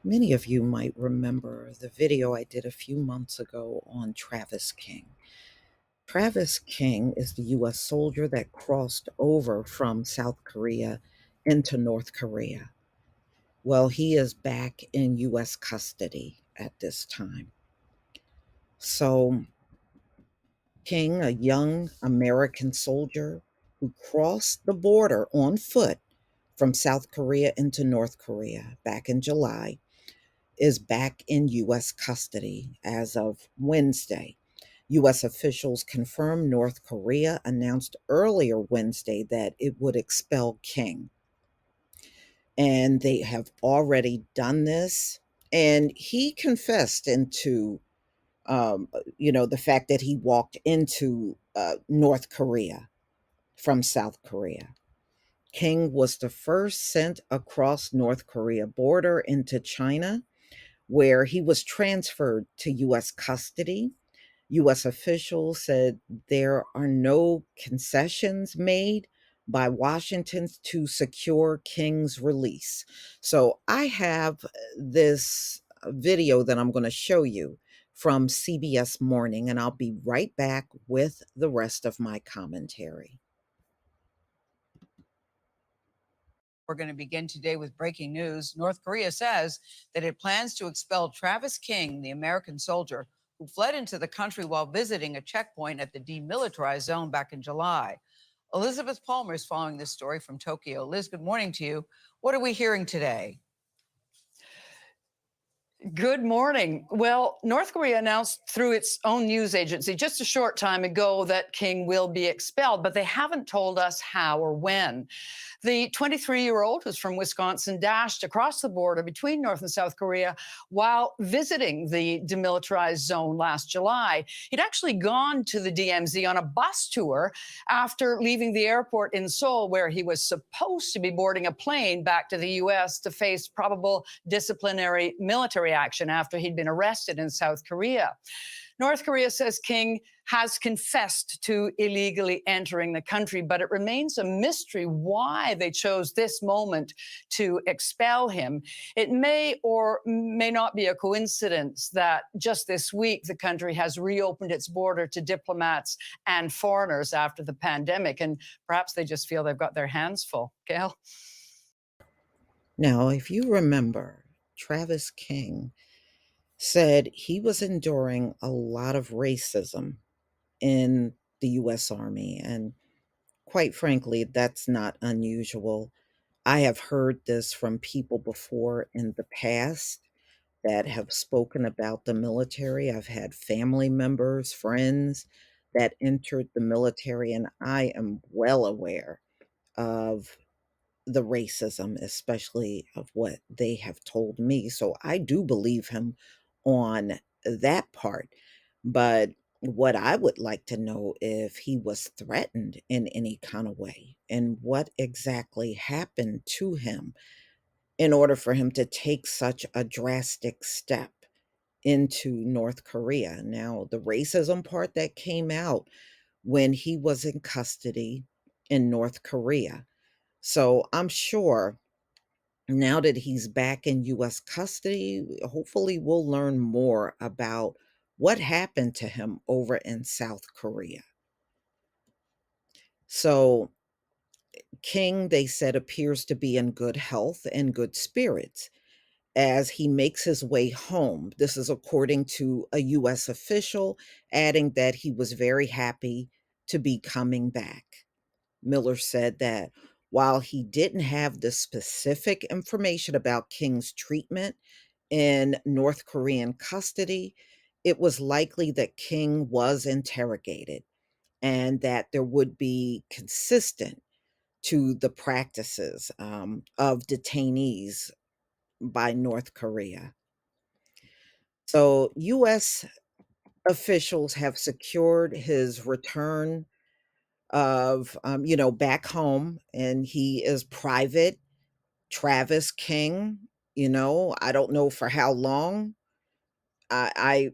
Many of you might remember the video I did a few months ago on Travis King. Travis King is the U.S. soldier that crossed over from South Korea into North Korea. Well, he is back in U.S. custody at this time. So, King, a young American soldier who crossed the border on foot from South Korea into North Korea back in July, is back in U.S. custody as of Wednesday. U.S. officials confirmed North Korea announced earlier Wednesday that it would expel King. And they have already done this. And he confessed into, the fact that he walked into North Korea from South Korea. King was the first sent across North Korea border into China where he was transferred to U.S. custody. U.S. officials said there are no concessions made by Washington to secure King's release. So I have this video that I'm going to show you from CBS Morning, and I'll be right back with the rest of my commentary. We're going to begin today with breaking news. North Korea says that it plans to expel Travis King, the American soldier who fled into the country while visiting a checkpoint at the demilitarized zone back in July. Elizabeth Palmer is following this story from Tokyo. Liz, good morning to you. What are we hearing today? Good morning. Well, North Korea announced through its own news agency just a short time ago that King will be expelled, but they haven't told us how or when. The 23-year-old, who's from Wisconsin, dashed across the border between North and South Korea while visiting the demilitarized zone last July. He'd actually gone to the DMZ on a bus tour after leaving the airport in Seoul, where he was supposed to be boarding a plane back to the U.S. to face probable disciplinary military action after he'd been arrested in South Korea. North Korea says King has confessed to illegally entering the country, but it remains a mystery why they chose this moment to expel him. It may or may not be a coincidence that just this week the country has reopened its border to diplomats and foreigners after the pandemic, and perhaps they just feel they've got their hands full. Gail? Now, if you remember, Travis King said he was enduring a lot of racism in the US Army. And quite frankly, that's not unusual. I have heard this from people before in the past that have spoken about the military. I've had family members, friends that entered the military, and I am well aware of the racism, especially of what they have told me. So I do believe him on that part. But what I would like to know if he was threatened in any kind of way and what exactly happened to him in order for him to take such a drastic step into North Korea. Now, the racism part that came out when he was in custody in North Korea. So I'm sure now that he's back in US custody, hopefully we'll learn more about what happened to him over in South Korea. So, King, they said, appears to be in good health and good spirits as he makes his way home. This is according to a US official, adding that he was very happy to be coming back. Miller said that while he didn't have the specific information about King's treatment in North Korean custody, it was likely that King was interrogated and that there would be consistent to the practices of detainees by North Korea. So, U.S. officials have secured his return back home, and he is private. Travis King, I don't know for how long. I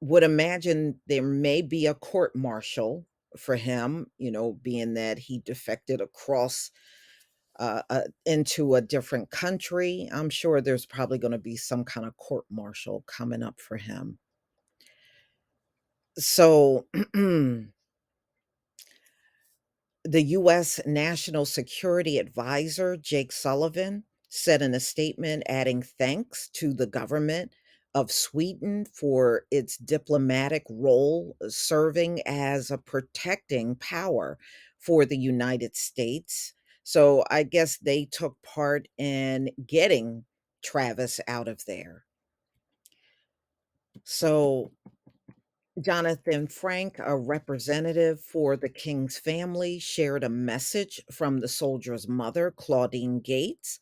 would imagine there may be a court martial for him, being that he defected across into a different country. I'm sure there's probably going to be some kind of court martial coming up for him. So, the U.S. National Security Advisor, Jake Sullivan, said in a statement, adding thanks to the government of Sweden for its diplomatic role serving as a protecting power for the United States. So I guess they took part in getting Travis out of there. So Jonathan Frank, a representative for the King's family, shared a message from the soldier's mother, Claudine Gates,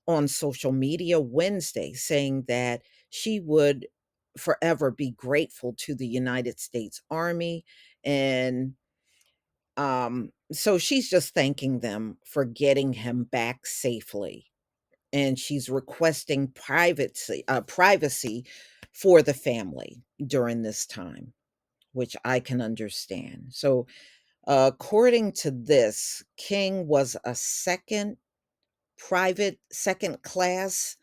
on social media Wednesday, saying that she would forever be grateful to the United States Army. And so she's just thanking them for getting him back safely. And she's requesting privacy for the family during this time, which I can understand. So, according to this, King was a second class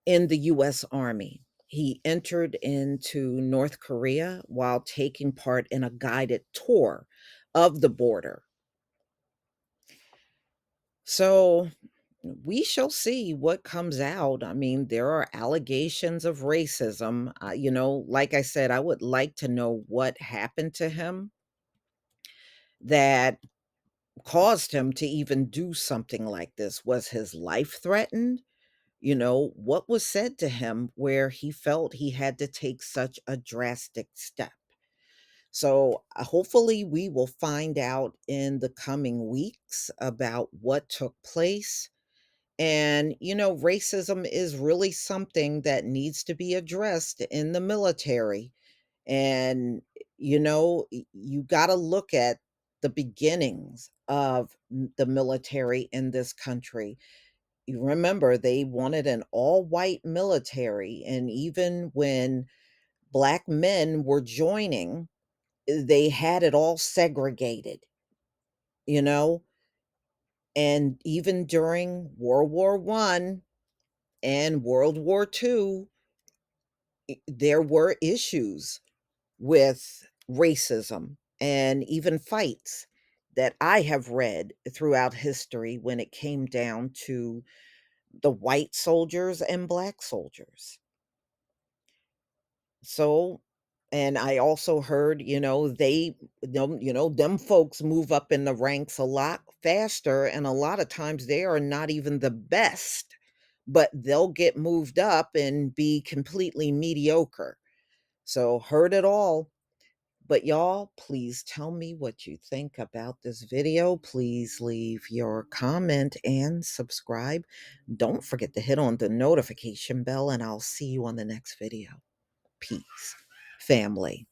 in the US Army. He entered into North Korea while taking part in a guided tour of the border. So, we shall see what comes out. I mean, there are allegations of racism. Like I said, I would like to know what happened to him that caused him to even do something like this. Was his life threatened? What was said to him where he felt he had to take such a drastic step? So, hopefully, we will find out in the coming weeks about what took place. And, racism is really something that needs to be addressed in the military. And, you got to look at the beginnings of the military in this country. You remember they wanted an all white military. And even when black men were joining, they had it all segregated, you know? And even during World War I and World War II, there were issues with racism and even fights that I have read throughout history when it came down to the white soldiers and black soldiers. So, and I also heard, them folks move up in the ranks a lot faster, and a lot of times they are not even the best, but they'll get moved up and be completely mediocre. So, heard it all. But y'all, please tell me what you think about this video. Please leave your comment and subscribe. Don't forget to hit on the notification bell, and I'll see you on the next video. Peace, family.